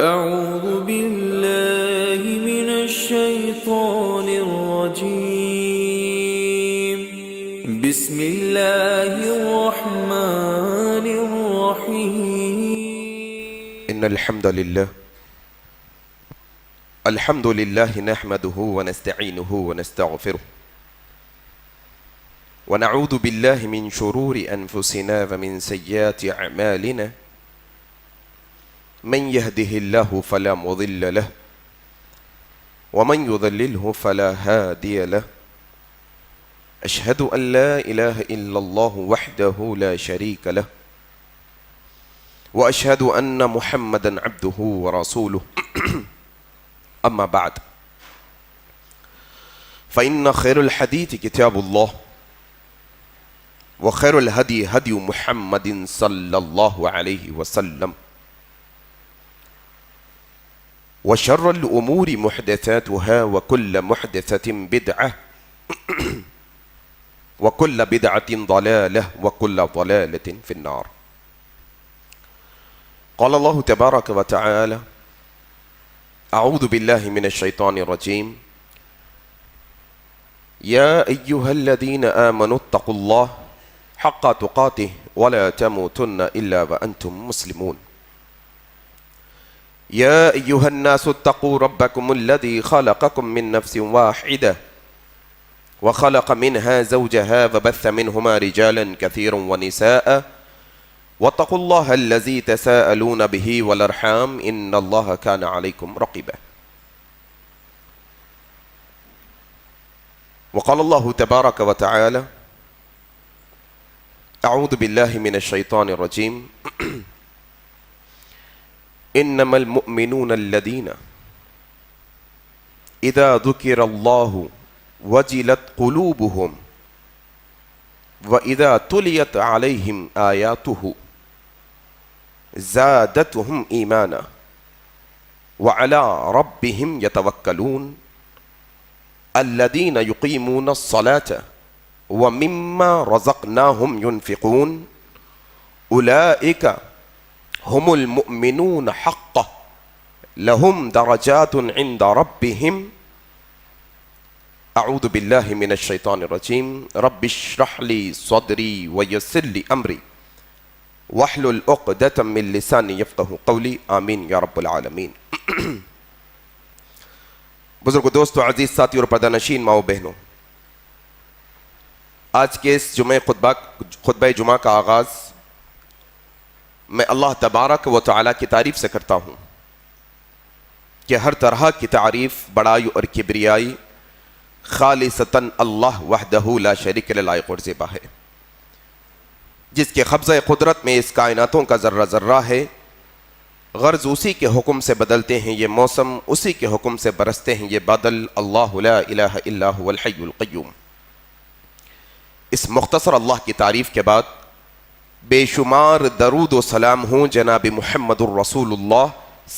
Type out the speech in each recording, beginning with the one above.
أعوذ بالله من الشيطان الرجيم بسم الله الرحمن الرحيم إن الحمد لله نحمده ونستعينه ونستغفره ونعوذ بالله من شرور أنفسنا ومن سيئات أعمالنا من يهده الله فلا مضل له ومن يضلله فلا هادي له أشهد أن لا إله إلا الله وحده لا شريك له وأشهد أن محمدا عبده ورسوله أما بعد فإن خير الحديث كتاب الله وخير الهدي هدي محمد صلى الله عليه وسلم وشر الأمور محدثاتها وكل محدثة بدعة وكل بدعة ضلالة وكل ضلالة في النار. قال الله تبارك وتعالى أعوذ بالله من الشيطان الرجيم يا أيها الذين آمنوا اتقوا الله حق تقاته ولا تموتن إلا وأنتم مسلمون. يا أيها الناس اتقوا ربكم الذي خلقكم من نفس واحدة وخلق منها زوجها وبث منهما رجالا كثيرا ونساء واتقوا الله الذي تساءلون به والأرحام إن الله كان عليكم رقيبا. وقال الله تبارك وتعالى أعوذ بالله من الشيطان الرجيم إنما المؤمنون الذين إذا ذكر الله وجلت قلوبهم وإذا تليت عليهم آياته زادتهم إيمانا وعلى ربهم يتوكلون الذين يقيمون الصلاة ومما رزقناهم ينفقون أولئك هم المؤمنون حقا لهم درجات عند ربهم. أعوذ بالله من الشيطان الرجيم رب اشرح لي صدري ويسر لي أمري واحلل عقدة من لساني يفقهوا قولي آمين یا رب العالمین. بزرگ دوستو، عزیز ساتھی اور پردہ نشین ماؤں بہنوں، آج کے اس خطبہ جمعہ کا آغاز میں اللہ تبارک و تعالیٰ کی تعریف سے کرتا ہوں کہ ہر طرح کی تعریف، بڑائی اور کبریائی خالصتاً اللہ وحدہ لا شریک له لائق اور زیبا ہے، جس کے قبضہ قدرت میں اس کائناتوں کا ذرہ ذرہ ہے. غرض اسی کے حکم سے بدلتے ہیں یہ موسم، اسی کے حکم سے برستے ہیں یہ بادل. اللہ لا الہ الا هو الحی القیوم. اس مختصر اللہ کی تعریف کے بعد بے شمار درود و سلام ہوں جناب محمد الرسول اللہ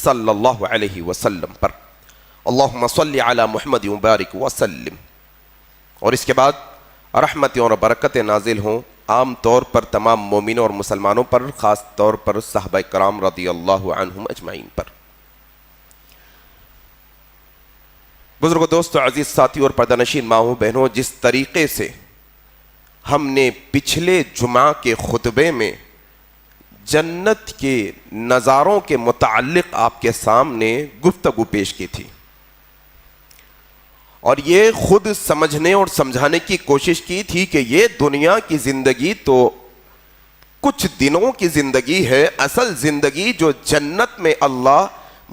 صلی اللہ علیہ وسلم پر. اللہم صلی علی محمد مبارک وسلم. اور اس کے بعد رحمتیں اور برکتیں نازل ہوں عام طور پر تمام مومنوں اور مسلمانوں پر، خاص طور پر صحابہ کرام رضی اللہ عنہم اجمعین پر. بزرگ دوستو، عزیز ساتھی اور پردہ نشین ماؤں بہنوں، جس طریقے سے ہم نے پچھلے جمعہ کے خطبے میں جنت کے نظاروں کے متعلق آپ کے سامنے گفتگو پیش کی تھی، اور یہ خود سمجھنے اور سمجھانے کی کوشش کی تھی کہ یہ دنیا کی زندگی تو کچھ دنوں کی زندگی ہے، اصل زندگی جو جنت میں اللہ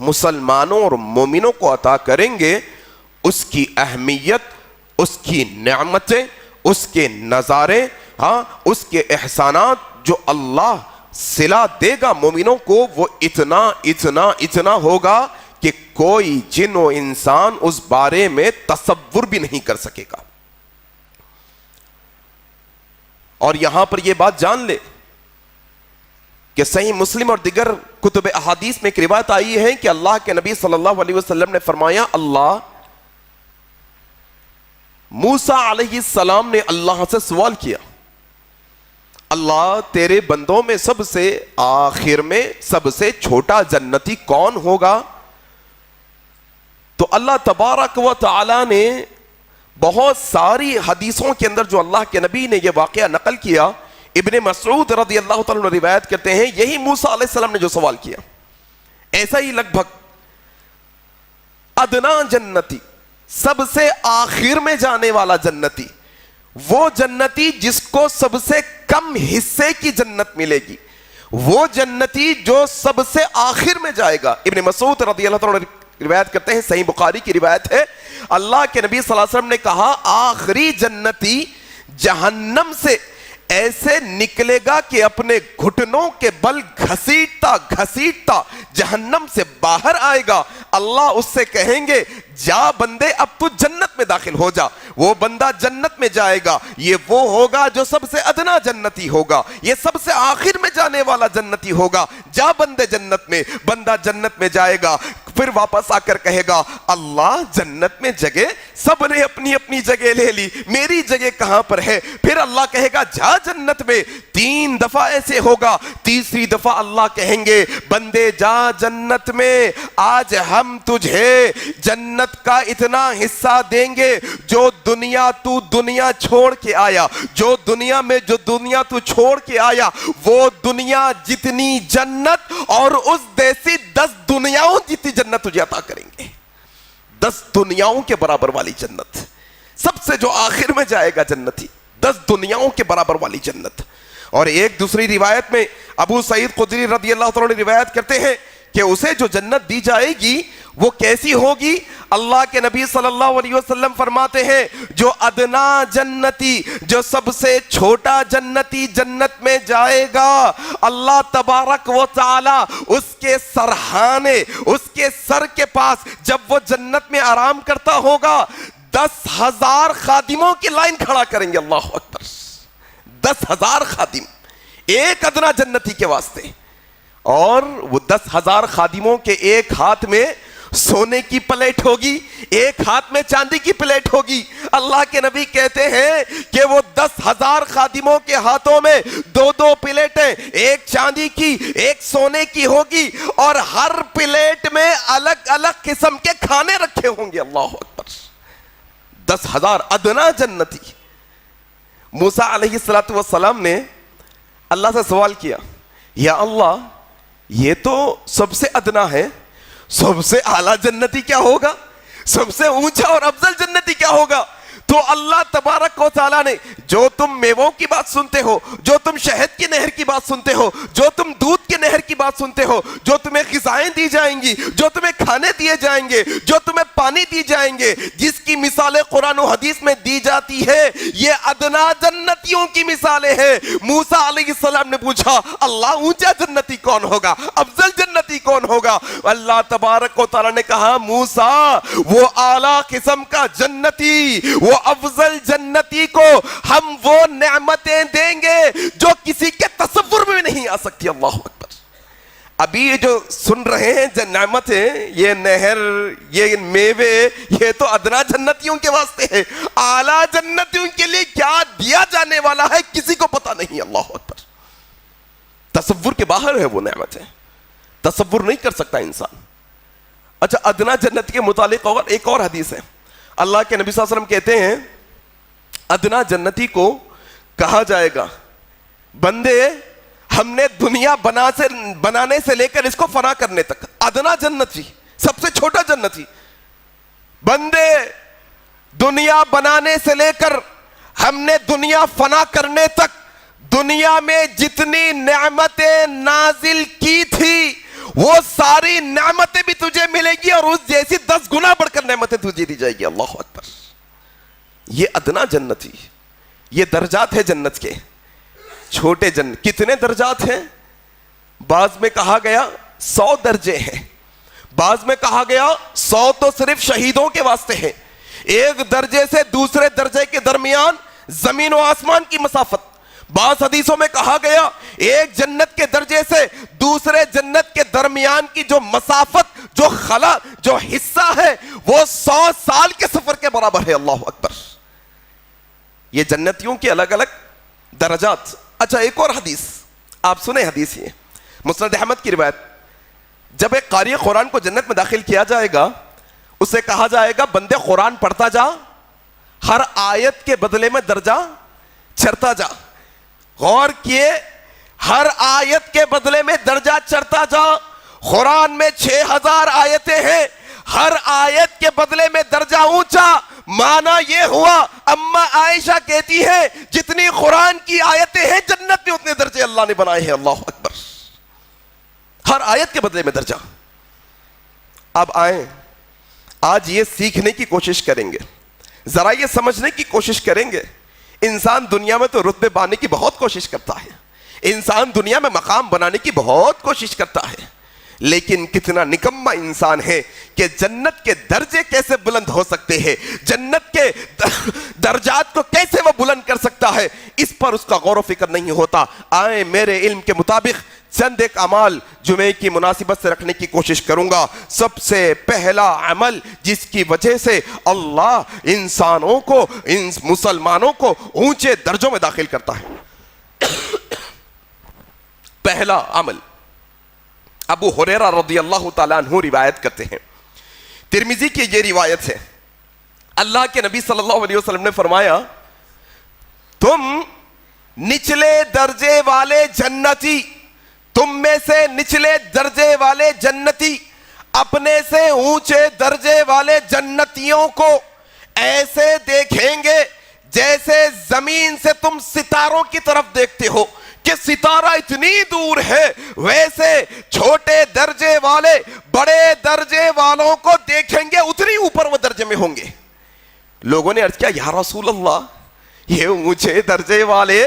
مسلمانوں اور مومنوں کو عطا کریں گے، اس کی اہمیت، اس کی نعمتیں، اس کے نظارے، اس کے احسانات جو اللہ صلہ دے گا مومنوں کو، وہ اتنا ہوگا کہ کوئی جن و انسان اس بارے میں تصور بھی نہیں کر سکے گا. اور یہاں پر یہ بات جان لے کہ صحیح مسلم اور دیگر کتب احادیث میں ایک روایت آئی ہے کہ اللہ کے نبی صلی اللہ علیہ وسلم نے فرمایا، اللہ موسیٰ علیہ السلام نے اللہ سے سوال کیا، اللہ تیرے بندوں میں سب سے آخر میں سب سے چھوٹا جنتی کون ہوگا؟ تو اللہ تبارک و تعالی نے بہت ساری حدیثوں کے اندر جو اللہ کے نبی نے یہ واقعہ نقل کیا، ابن مسعود رضی اللہ تعالیٰ عنہ روایت کرتے ہیں یہی موسیٰ علیہ السلام نے جو سوال کیا، ایسا ہی لگ بھگ ادنا جنتی، سب سے آخر میں جانے والا جنتی، وہ جنتی جس کو سب سے کم حصے کی جنت ملے گی، وہ جنتی جو سب سے آخر میں جائے گا۔ ابن مسعود رضی اللہ تعالیٰ عنہ روایت کرتے ہیں، صحیح بخاری کی روایت ہے، اللہ کے نبی صلی اللہ علیہ وسلم نے کہا آخری جنتی جہنم سے ایسے نکلے گا کہ اپنے گھٹنوں کے بل گھسیٹتا گھسیٹتا جہنم سے باہر آئے گا۔ اللہ اس سے کہیں گے جا بندے اب تو جنت میں داخل ہو جا، وہ بندہ جنت میں جائے گا، یہ وہ ہوگا جو سب سے ادنا جنتی ہوگا، یہ سب سے آخر میں جانے والا جنتی ہوگا، جا بندے جنت میں، بندہ جنت میں جائے گا، پھر واپس آ کر کہے گا اللہ جنت میں جگہ سب نے اپنی اپنی جگہ لے لی، میری جگہ کہاں پر ہے؟ پھر اللہ کہے گا جا جنت میں، 3 دفعہ ایسے ہوگا، تیسری دفعہ اللہ کہیں گے بندے جا جنت میں، آج ہم تجھے جنت کا اتنا حصہ دیں گے جو دنیا چھوڑ کے آیا، جو دنیا تو چھوڑ کے آیا، وہ دنیا جتنی جنت اور اس دیسی 10 دنیاوں جتنی جنت تجھے عطا کریں گے، 10 دنیاؤں کے برابر والی جنت، سب سے جو آخر میں جائے گا جنتی، 10 دنیاؤں کے برابر والی جنت۔ اور ایک دوسری روایت میں ابو سعید خدری رضی اللہ تعالیٰ عنہ روایت کرتے ہیں کہ اسے جو جنت دی جائے گی وہ کیسی ہوگی؟ اللہ کے نبی صلی اللہ علیہ وسلم فرماتے ہیں جو ادنا جنتی، جو سب سے چھوٹا جنتی جنت میں جائے گا، اللہ تبارک و تعالی اس کے سرہانے، اس کے سر کے پاس جب وہ جنت میں آرام کرتا ہوگا 10,000 خادموں کی لائن کھڑا کریں گے، اللہ اکبر، 10,000 خادم ایک ادنا جنتی کے واسطے، اور وہ 10,000 خادموں کے ایک ہاتھ میں سونے کی پلیٹ ہوگی، ایک ہاتھ میں چاندی کی پلیٹ ہوگی۔ اللہ کے نبی کہتے ہیں کہ وہ 10,000 خادموں کے ہاتھوں میں 2 پلیٹیں، ایک چاندی کی ایک سونے کی ہوگی، اور ہر پلیٹ میں الگ الگ قسم کے کھانے رکھے ہوں گے، اللہ اکبر، 10,000 ادنا جنتی۔ موسیٰ علیہ السلام نے اللہ سے سوال کیا، یا اللہ یہ تو سب سے ادنا ہے، سب سے اعلیٰ جنتی کیا ہوگا؟ سب سے اونچا اور افضل جنتی کیا ہوگا؟ تو اللہ تبارک و تعالیٰ نے جو تم میووں کی بات سنتے ہو، جو تم شہد کی نہر کی بات سنتے ہو، جو تم دودھ کی نہر کی بات سنتے ہو، جو تمہیں غذائیں دی جائیں گی، جو تمہیں کھانے دیے جائیں گے، جو تمہیں پانی دی جائیں گے، جس کی مثالیں قرآن و حدیث میں دی جاتی ہے، یہ ادنا جنتیوں کی مثالیں ہیں۔ موسیٰ علیہ السلام نے پوچھا اللہ اونچا جنتی کون ہوگا، افضل جنتی کون ہوگا؟ اللہ تبارک و تعالیٰ نے کہا موسیٰ وہ اعلیٰ قسم کا جنتی، وہ افضل جنتی کو ہم وہ نعمتیں دیں گے جو کسی کے تصور میں نہیں آ سکتی، اللہ اکبر۔ ابھی یہ جو سن رہے ہیں جو نعمتیں، یہ نہر، یہ میوے، یہ تو ادنا جنتیوں کے واسطے ہے، اعلیٰ جنتیوں کے لیے کیا دیا جانے والا ہے کسی کو پتا نہیں، اللہ اکبر، تصور کے باہر ہے وہ نعمتیں، تصور نہیں کر سکتا انسان۔ اچھا ادنا جنت کے متعلق اور ایک اور حدیث ہے، اللہ کے نبی صلی اللہ علیہ وسلم کہتے ہیں ادنا جنتی کو کہا جائے گا بندے ہم نے دنیا بنانے سے لے کر اس کو فنا کرنے تک، ادنا جنتی سب سے چھوٹا جنتی، بندے دنیا بنانے سے لے کر ہم نے دنیا فنا کرنے تک دنیا میں جتنی نعمتیں نازل کی تھی وہ ساری نعمتیں بھی تجھے ملے گی، اور اس جیسی 10 گنا بڑھ کر نعمتیں تجھے دی جائے گی، اللہ اکبر۔ یہ ادنا جنتی، یہ درجات ہے جنت کے، چھوٹے جنت کتنے درجات ہیں؟ بعض میں کہا گیا 100 درجے ہیں، بعض میں کہا گیا 100 تو صرف شہیدوں کے واسطے ہیں، ایک درجے سے دوسرے درجے کے درمیان زمین و آسمان کی مسافت، بعض حدیثوں میں کہا گیا ایک جنت کے درجے سے دوسرے جنت کے درمیان کی جو مسافت، جو خلا، جو حصہ ہے وہ 100 سال کے سفر کے برابر ہے۔ اللہ اکبر۔ یہ جنتیوں کے الگ الگ درجات۔ اچھا ایک اور حدیث آپ سنیں، حدیث یہ مسند احمد کی روایت، جب ایک قاری قرآن کو جنت میں داخل کیا جائے گا اسے کہا جائے گا بندے قرآن پڑھتا جا، ہر آیت کے بدلے میں درجہ چڑھتا جا۔ غور کیے، ہر آیت کے بدلے میں درجہ چڑھتا جا۔ قرآن میں 6000 آیتیں ہیں، ہر آیت کے بدلے میں درجہ اونچا۔ معنی یہ ہوا، اما عائشہ کہتی ہے جتنی قرآن کی آیتیں ہیں جنت میں اتنے درجے اللہ نے بنائے ہیں۔ اللہ اکبر۔ ہر آیت کے بدلے میں درجہ۔ اب آئیں، آج یہ سیکھنے کی کوشش کریں گے، ذرا یہ سمجھنے کی کوشش کریں گے، انسان دنیا میں تو رتبے پانے کی بہت کوشش کرتا ہے، انسان دنیا میں مقام بنانے کی بہت کوشش کرتا ہے، لیکن کتنا نکما انسان ہے کہ جنت کے درجے کیسے بلند ہو سکتے ہیں، جنت کے درجات کو کیسے وہ بلند کر سکتا ہے، اس پر اس کا غور و فکر نہیں ہوتا۔ آئیں میرے علم کے مطابق چند ایک اعمال جمعے کی مناسبت سے رکھنے کی کوشش کروں گا۔ سب سے پہلا عمل جس کی وجہ سے اللہ انسانوں کو، ان مسلمانوں کو اونچے درجوں میں داخل کرتا ہے، پہلا عمل ابو ہریرہ رضی اللہ تعالیٰ عنہ روایت کرتے ہیں، ترمذی کی یہ روایت ہے، اللہ کے نبی صلی اللہ علیہ وسلم نے فرمایا تم نچلے درجے والے جنتی، تم میں سے نچلے درجے والے جنتی اپنے سے اونچے درجے والے جنتیوں کو ایسے دیکھیں گے جیسے زمین سے تم ستاروں کی طرف دیکھتے ہو کہ ستارہ اتنی دور ہے، ویسے چھوٹے درجے والے بڑے درجے والوں کو دیکھیں گے اتنی اوپر وہ درجے میں ہوں گے۔ لوگوں نے عرض کیا یا رسول اللہ، یہ اونچے درجے والے،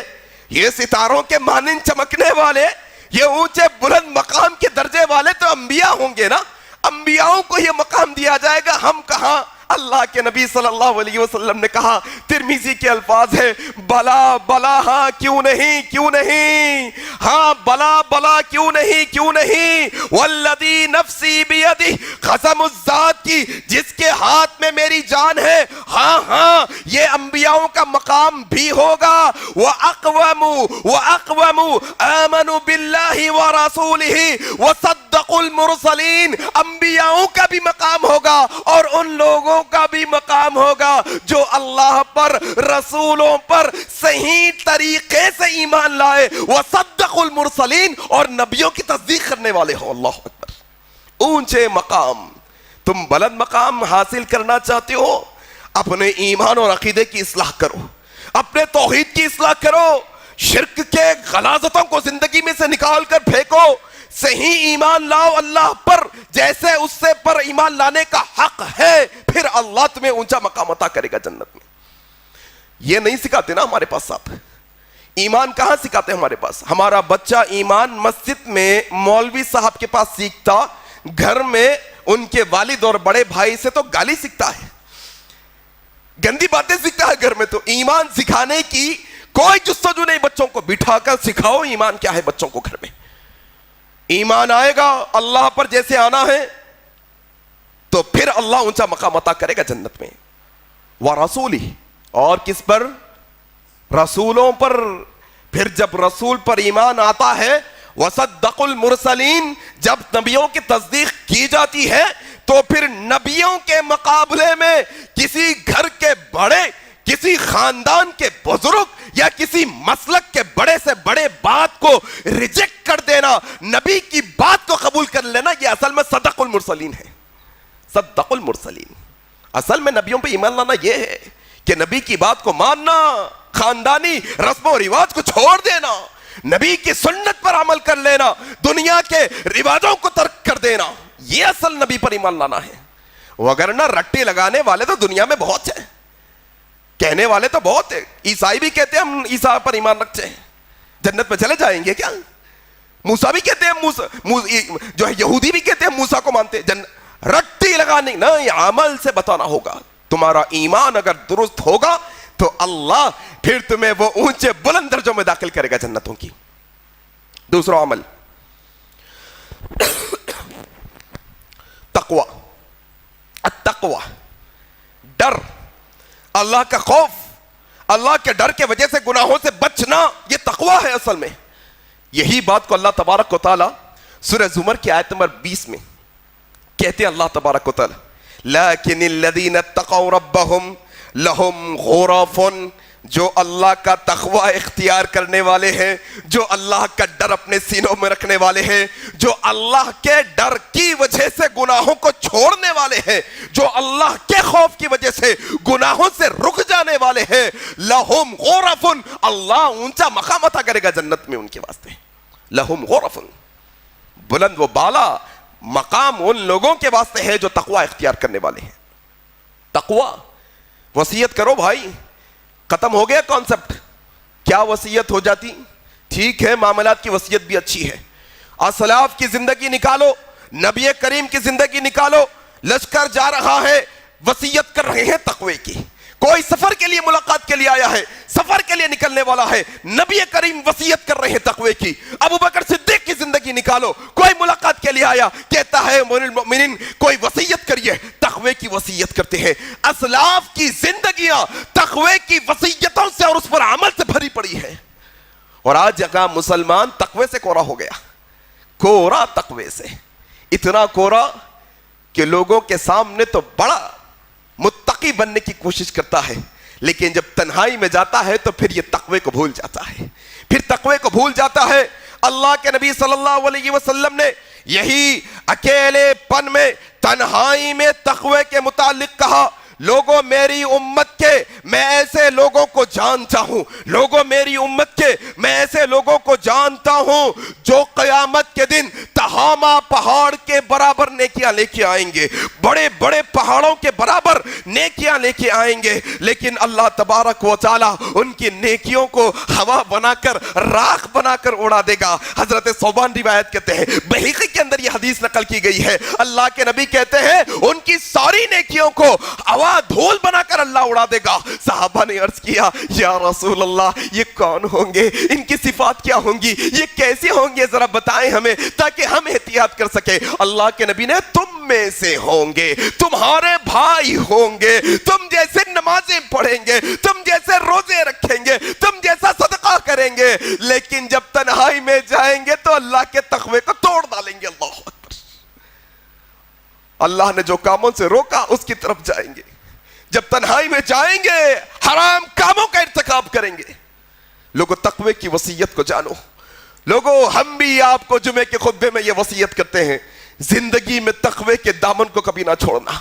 یہ ستاروں کے مانند چمکنے والے، یہ اونچے بلند مقام کے درجے والے تو انبیاء ہوں گے نا، انبیاءوں کو یہ مقام دیا جائے گا، ہم کہاں؟ اللہ کے نبی صلی اللہ علیہ وسلم نے کہا، ترمذی کے الفاظ ہے، بلا بلا ہاں کیوں نہیں، کیوں نہیں، ہاں بلا بلا کیوں نہیں، کیوں نہیں، والذی نفسی بیدہ، قسم اس ذات کی جس کے ہاتھ میں میری جان ہے، ہاں ہاں یہ انبیاءوں کا مقام بھی ہوگا۔ وَأَقْوَمُ آمَنُوا بِاللَّهِ وَرَسُولِهِ وَصَدَّقُوا الْمُرْسَلِينَ، انبیاءوں کا بھی مقام ہوگا اور ان لوگوں کا بھی مقام ہوگا جو اللہ پر، رسولوں پر صحیح طریقے سے ایمان لائے، وَصَدَّقُوا الْمُرْسَلِينَ، اور نبیوں کی تصدیق کرنے والے ہو۔ اللہ اکبر۔ اونچے مقام، تم بلند مقام حاصل کرنا چاہتے ہو، اپنے ایمان اور عقیدے کی اصلاح کرو، اپنے توحید کی اصلاح کرو، شرک کے غلاظتوں کو زندگی میں سے نکال کر پھینکو، صحیح ایمان لاؤ اللہ پر جیسے اس سے پر ایمان لانے کا حق ہے، پھر اللہ تمہیں اونچا مقام عطا کرے گا جنت میں۔ یہ نہیں سکھاتے نا ہمارے پاس صاحب، ایمان کہاں سکھاتے ہیں ہمارے پاس؟ ہمارا بچہ ایمان مسجد میں مولوی صاحب کے پاس سیکھتا، گھر میں ان کے والد اور بڑے بھائی سے تو گالی سیکھتا ہے، گندی باتیں سیکھتا ہے گھر میں۔ تو ایمان سکھانے کی کوئی جستجو نہیں، بچوں کو بٹھا کر سکھاؤ ایمان کیا ہے بچوں کو گھر میں۔ ایمان آئے گا اللہ پر جیسے آنا ہے تو پھر اللہ اونچا مقام عطا کرے گا جنت میں۔ وَرَسُولِهِ، اور کس پر؟ رسولوں پر۔ پھر جب رسول پر ایمان آتا ہے، وَصَدَّقُوا الْمُرْسَلِينَ، جب نبیوں کی تصدیق کی جاتی ہے تو پھر نبیوں کے مقابلے میں کسی گھر کے بڑے، کسی خاندان کے بزرگ یا کسی مسلک کے بڑے سے بڑے بات کو ریجیکٹ کر دینا، نبی کی بات کو قبول کر لینا، یہ اصل میں صدق المرسلین ہے۔ صدق المرسلین، اصل میں نبیوں پہ ایمان لانا یہ ہے کہ نبی کی بات کو ماننا، خاندانی رسم و رواج کو چھوڑ دینا، نبی کی سنت پر عمل کر لینا، دنیا کے رواجوں کو ترک کر دینا، یہ اصل نبی پر ایمان لانا ہے۔ وگرنہ رٹی لگانے والے تو دنیا میں بہت ہیں، کہنے والے تو بہت ہیں، عیسائی بھی کہتے ہیں ہم عیسیٰ پر ایمان رکھتے ہیں، جنت میں چلے جائیں گے کیا؟ موسیٰ بھی کہتے ہیں، جو ہے یہودی بھی کہتے ہیں موسیٰ کو مانتے ہیں، رٹی لگانے نہیں، عمل سے بتانا ہوگا۔ تمہارا ایمان اگر درست ہوگا تو اللہ پھر تمہیں وہ اونچے بلند درجوں میں داخل کرے گا جنتوں کی. دوسرا عمل تقوی. التقوی ڈر، اللہ کا خوف، اللہ کے ڈر کے وجہ سے گناہوں سے بچنا، یہ تقوی ہے اصل میں. یہی بات کو اللہ تبارک و تعالی سورہ زمر کی آیت نمبر 20 میں کہتے ہیں اللہ تبارک و تعالی لیکن الذین اتقوا ربہم لہم غرف، جو اللہ کا تقوی اختیار کرنے والے ہیں، جو اللہ کا ڈر اپنے سینوں میں رکھنے والے ہیں، جو اللہ کے ڈر کی وجہ سے گناہوں کو چھوڑنے والے ہیں، جو اللہ کے خوف کی وجہ سے گناہوں سے رک جانے والے ہیں، لہم غرف، اللہ اونچا مقام عطا کرے گا جنت میں ان کے واسطے. لہم غرف، بلند و بالا مقام ان لوگوں کے واسطے ہے جو تقوی اختیار کرنے والے ہیں. تقوی، وصیت کرو بھائی. ختم ہو گیا کانسیپٹ. کیا وصیت ہو جاتی؟ ٹھیک ہے، معاملات کی وصیت بھی اچھی ہے. اسلاف کی زندگی نکالو، نبی کریم کی زندگی نکالو. لشکر جا رہا ہے، وصیت کر رہے ہیں تقوی کی. کوئی سفر کے لیے ملاقات کے لیے آیا ہے، سفر کے لیے نکلنے والا ہے، نبی کریم وصیت کر رہے ہیں تقوی کی. ابو بکر صدیق کی زندگی نکالو، کوئی ملاقات کے لیے آیا، کہتا ہے امیر المؤمنین کوئی وصیت کریے، تقوی کی وصیت کرتے ہیں. اسلاف کی زندگیاں تقوی کی وصیتوں سے اور اس پر عمل سے بھری پڑی ہے. اور آج کا مسلمان تقوی سے کورا ہو گیا، کورا تقوی سے، اتنا کورا کہ لوگوں کے سامنے تو بڑا متقی بننے کی کوشش کرتا ہے، لیکن جب تنہائی میں جاتا ہے تو پھر یہ تقوی کو بھول جاتا ہے، پھر تقوی کو بھول جاتا ہے. اللہ کے نبی صلی اللہ علیہ وسلم نے یہی اکیلے پن میں، تنہائی میں تقوی کے متعلق کہا، لوگوں میری امت کے میں ایسے لوگوں کو جانتا ہوں، لوگوں میری امت کے میں ایسے لوگوں کو جانتا ہوں جو قیامت کے دن تہامہ پہاڑ کے برابر نیکیاں لے کے آئیں گے، بڑے بڑے پہاڑوں کے برابر نیکیاں لے کے آئیں گے، لیکن اللہ تبارک و تعالی ان کی نیکیوں کو ہوا بنا کر، راکھ بنا کر اڑا دے گا. حضرت صوبان روایت کہتے ہیں، بہقی کے اندر یہ حدیث نقل کی گئی ہے، اللہ کے نبی کہتے ہیں ان کی ساری نیکیوں کو دھول بنا کر اللہ اڑا دے گا. صحابہ نے عرض کیا یا رسول اللہ یہ کون ہوں گے، ان کی صفات کیا ہوں گی، یہ کیسے ہوں گے، ذرا بتائیں ہمیں تاکہ ہم احتیاط کر سکیں. اللہ کے نبی نے تم میں سے ہوں گے، تمہارے بھائی ہوں گے، تم جیسے نمازیں پڑھیں گے، تم جیسے روزے رکھیں گے، تم جیسا صدقہ کریں گے، لیکن جب تنہائی میں جائیں گے تو اللہ کے تقوی کو توڑ ڈالیں گے. اللہ اکبر. اللہ نے جو کاموں سے روکا اس کی طرف جائیں گے، جب تنہائی میں جائیں گے حرام کاموں کا ارتکاب کریں گے. لوگوں تقوی کی وصیت کو جانو. لوگوں ہم بھی آپ کو جمعے کے خطبے میں یہ وصیت کرتے ہیں، زندگی میں تقوی کے دامن کو کبھی نہ چھوڑنا،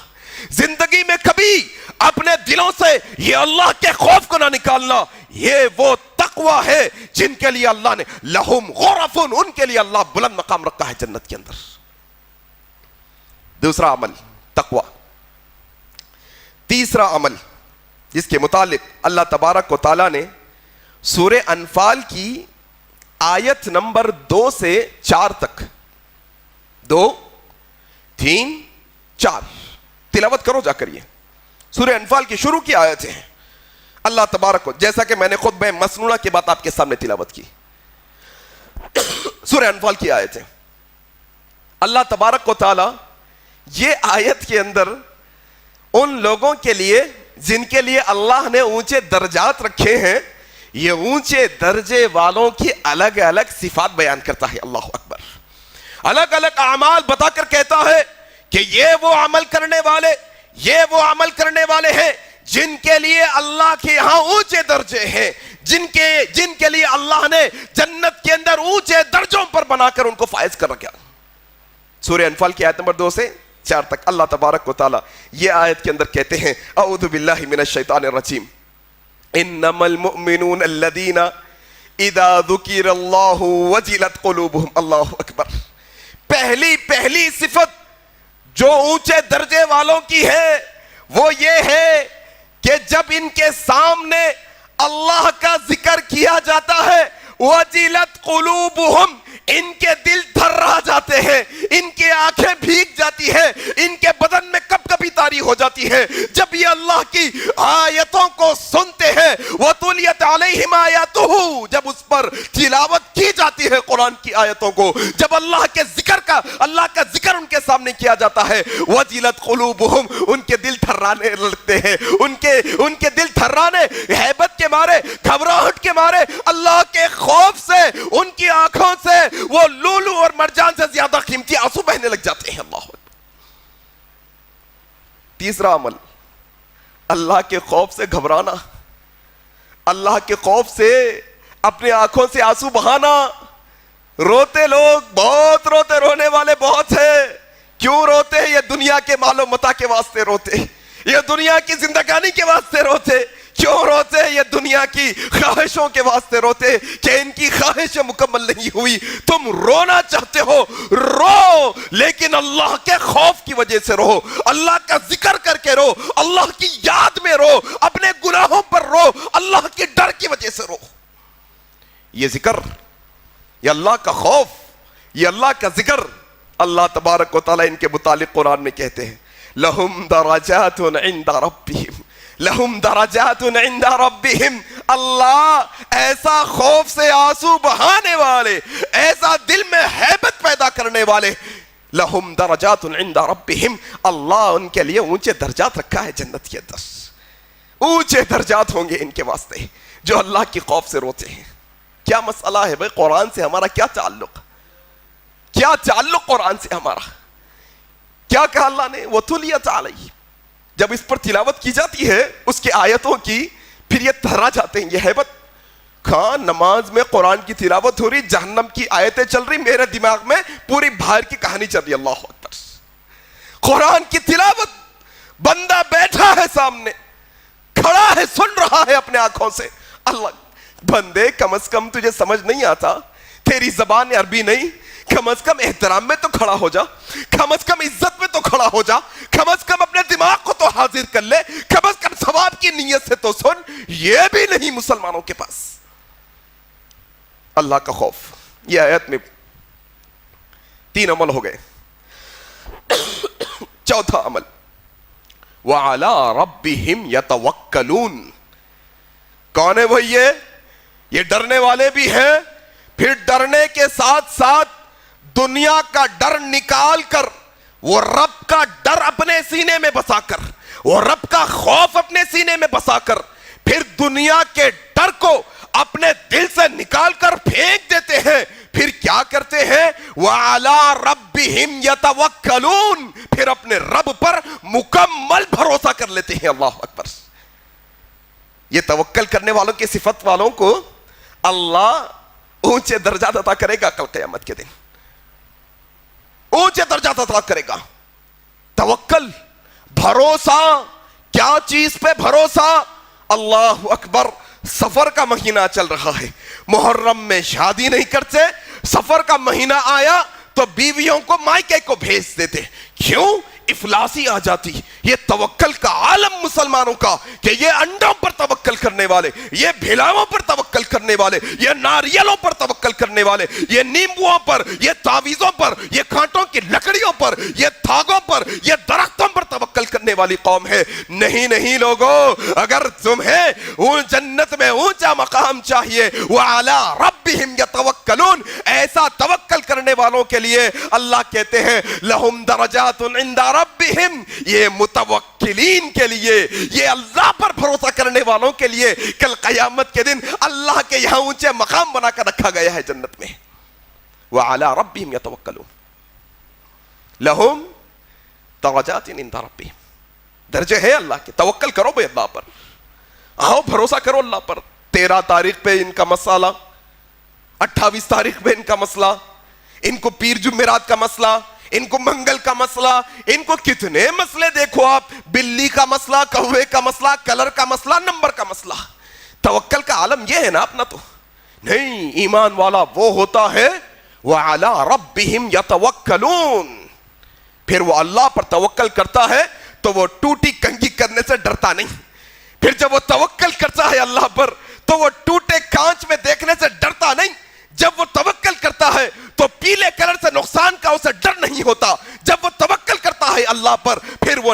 زندگی میں کبھی اپنے دلوں سے یہ اللہ کے خوف کو نہ نکالنا. یہ وہ تقوی ہے جن کے لیے اللہ نے لہم غرف، ان کے لیے اللہ بلند مقام رکھا ہے جنت کے اندر. دوسرا عمل تقوی. تیسرا عمل جس کے متعلق اللہ تبارک و تعالیٰ نے سورہ انفال کی آیت نمبر 2 سے 4 تک، 2 3 4 تلاوت کرو جا کر. یہ سورہ انفال کی شروع کی آیتیں ہیں. اللہ تبارک و، جیسا کہ میں نے خطبہ مسنونہ کے بعد آپ کے سامنے تلاوت کی، سورہ انفال کی آیتیں. اللہ تبارک و تعالیٰ یہ آیت کے اندر ان لوگوں کے لیے جن کے لیے اللہ نے اونچے درجات رکھے ہیں، یہ اونچے درجے والوں کی الگ الگ صفات بیان کرتا ہے. اللہ اکبر. الگ الگ اعمال بتا کر کہتا ہے کہ یہ وہ عمل کرنے والے، یہ وہ عمل کرنے والے ہیں جن کے لیے اللہ کے یہاں اونچے درجے ہیں، جن کے لیے اللہ نے جنت کے اندر اونچے درجوں پر بنا کر ان کو فائز کر رکھا. سورہ انفال کی آیت نمبر 2 سے 4 تک اللہ تبارک و تعالی یہ آیت کے اندر کہتے ہیں، اعوذ باللہ من الشیطان الرجیم، انما المؤمنون الذین اذا ذکر اللہ وجلت قلوبہم. اللہ اکبر. پہلی صفت جو اونچے درجے والوں کی ہے وہ یہ ہے کہ جب ان کے سامنے اللہ کا ذکر کیا جاتا ہے، وجلت قلوبہم، ان کے دل تھرا جاتے ہیں، ان کے آنکھیں بھیگ جاتی ہیں، ان کے بدن میں کب کبھی بھی طاری ہو جاتی ہیں جب یہ اللہ کی آیتوں کو سنتے ہیں. وَتُلِيَتْ عَلَيْهِمْ آيَاتُهُ, جب اس پر تلاوت کی جاتی ہے قرآن کی آیتوں کو, جب اللہ کا ذکر ان کے سامنے کیا جاتا ہے. وَجِلَتْ قُلُوبُهُمْ, ان کے دل تھرانے لگتے ہیں, ان کے دل تھرانے, ہیبت کے مارے, گھبراہٹ کے مارے, اللہ کے خوف سے ان کی آنکھوں سے وہ لولو اور مرجان سے زیادہ قیمتی آنسو بہنے لگ جاتے ہیں. اللہ اکبر. تیسرا عمل, اللہ کے خوف سے گھبرانا, اللہ کے خوف سے اپنے آنکھوں سے آنسو بہانا. روتے لوگ بہت روتے, رونے والے بہت ہیں. کیوں روتے ہیں؟ یہ دنیا کے مال و متاع کے واسطے روتے, یہ دنیا کی زندگانی کے واسطے روتے. کیوں روتے؟ یہ دنیا کی خواہشوں کے واسطے روتے کہ ان کی خواہشیں مکمل نہیں ہوئی. تم رونا چاہتے ہو رو, لیکن اللہ کے خوف کی وجہ سے رو, اللہ کا ذکر کر کے رو, اللہ کی یاد میں رو, اپنے گناہوں پر رو, اللہ کے ڈر کی وجہ سے رو. یہ ذکر, یہ اللہ کا خوف, یہ اللہ کا ذکر, اللہ تبارک و تعالیٰ ان کے متعلق قرآن میں کہتے ہیں لَهُمْ دَرَجَاتٌ عِنْدَ رَبِّهِمْ, لَهُمْ دَرَجَاتٌ عِنْدَ رَبِّهِمْ. اللہ ایسا خوف سے آنسو بہانے والے, ایسا دل میں ہیبت پیدا کرنے والے, لَهُمْ دَرَجَاتٌ عِنْدَ رَبِّهِمْ, اللہ ان کے لیے اونچے درجات رکھا ہے جنت کے اندر. اونچے درجات ہوں گے ان کے واسطے جو اللہ کی خوف سے روتے ہیں. کیا مسئلہ ہے بھائی, قرآن سے ہمارا کیا تعلق, کیا تعلق قرآن سے ہمارا؟ کیا کہا اللہ نے؟ وَتُلِيَتْ عَلَيْهِمْ, جب اس پر تلاوت کی جاتی ہے اس کے آیتوں کی, پھر یہ تھرا جاتے ہیں, یہ ہیبت. کہاں نماز میں قرآن کی تلاوت ہو رہی, جہنم کی آیتیں چل رہی, میرے دماغ میں پوری باہر کی کہانی چل رہی. اللہ اکبر. قرآن کی تلاوت, بندہ بیٹھا ہے سامنے, کھڑا ہے, سن رہا ہے اپنے آنکھوں سے. اللہ بندے, کم از کم تجھے سمجھ نہیں آتا, تیری زبان عربی نہیں, کم از کم احترام میں تو کھڑا ہو جا, کم از کم عزت میں تو کھڑا ہو جا, کم از کم اپنے دماغ کو تو حاضر کر لے, کم از کم ثواب کی نیت سے تو سن. یہ بھی نہیں مسلمانوں کے پاس. اللہ کا خوف, یہ آیت میں 3 عمل ہو گئے. چوتھا عمل وَعَلَىٰ رَبِّهِمْ يَتَوَكَّلُونَ. کون ہے بھئی یہ ڈرنے والے بھی ہیں, پھر ڈرنے کے ساتھ ساتھ دنیا کا ڈر نکال کر, وہ رب کا ڈر اپنے سینے میں بسا کر, وہ رب کا خوف اپنے سینے میں بسا کر, پھر دنیا کے ڈر کو اپنے دل سے نکال کر پھینک دیتے ہیں. پھر کیا کرتے ہیں؟ وَعَلَىٰ رَبِّهِمْ يَتَوَكَّلُونَ, پھر اپنے رب پر مکمل بھروسہ کر لیتے ہیں. اللہ اکبر. یہ توکل کرنے والوں کی صفت والوں کو اللہ اونچے درجات عطا کرے گا کل قیامت کے دن, اونچے درجات عطا کرے گا. توکل, بھروسہ, کیا چیز پہ بھروسہ؟ اللہ اکبر. سفر کا مہینہ چل رہا ہے, محرم میں شادی نہیں کرتے, سفر کا مہینہ آیا تو بیویوں کو مائکے کو بھیج دیتے. کیوں؟ افلاسی آ جاتی. یہ توکل کا عالم مسلمانوں کا کہ یہ انڈوں پر توکل کرنے والے, یہ بھلاؤں پر توکل کرنے والے, یہ ناریلوں پر توکل کرنے والے, یہ نیمبوؤں پر, یہ تعویذوں پر, یہ کانٹوں کی لکڑیوں پر, یہ دھاگوں پر, یہ درختوں پر توکل کرنے والی قوم ہے. نہیں نہیں لوگوں, اگر تمہیں جنت میں اونچا مقام چاہیے, وَعَلَىٰ رَبِّهِمْ يَتَوَكَّلُونَ, ایسا توکل کرنے والوں کے لیے اللہ کہتے ہیں لَهُمْ دَرَجَاتٌ عِنْدَ رَبِّهِمْ, یہ متوکلین کے لیے, یہ اللہ پر بھروسہ کرنے والوں کے لیے کل قیامت کے دن اللہ کے یہاں اونچے مقام بنا کر رکھا گیا ہے جنت میں. وَعَلَىٰ رَبِّهِمْ يَتَوَكَّلُونَ لَهُمْ دَرَجَاتٍ عِنْدَ رَبِّهِمْ, درجے ہیں اللہ کے. توکل کرو بھائی اللہ پر, آؤ بھروسہ کرو اللہ پر. 13 تاریخ پہ ان کا مسئلہ, 28 تاریخ پہ ان کا مسئلہ, ان کو پیر جمعرات کا مسئلہ, ان کو منگل کا مسئلہ, ان کو کتنے مسئلے دیکھو آپ, بلی کا مسئلہ, کوے کا مسئلہ, کلر کا مسئلہ, نمبر کا مسئلہ. توکل کا عالم یہ ہے نا اپنا. تو نہیں, ایمان والا وہ ہوتا ہے وَعَلَىٰ رَبِّهِمْ يَتَوَكَّلُونَ, پھر وہ اللہ پر توکل کرتا ہے تو وہ ٹوٹی کنگھی کرنے سے ڈرتا نہیں. پھر جب وہ توکل کرتا ہے اللہ پر تو وہ ٹوٹے کانچ میں دیکھنے سے ڈرتا نہیں. جب وہ توکل کرتا ہے تو پیلے کلر سے نقصان کا اسے ڈر نہیں ہوتا. جب وہ توکل کرتا ہے اللہ پر, پھر وہ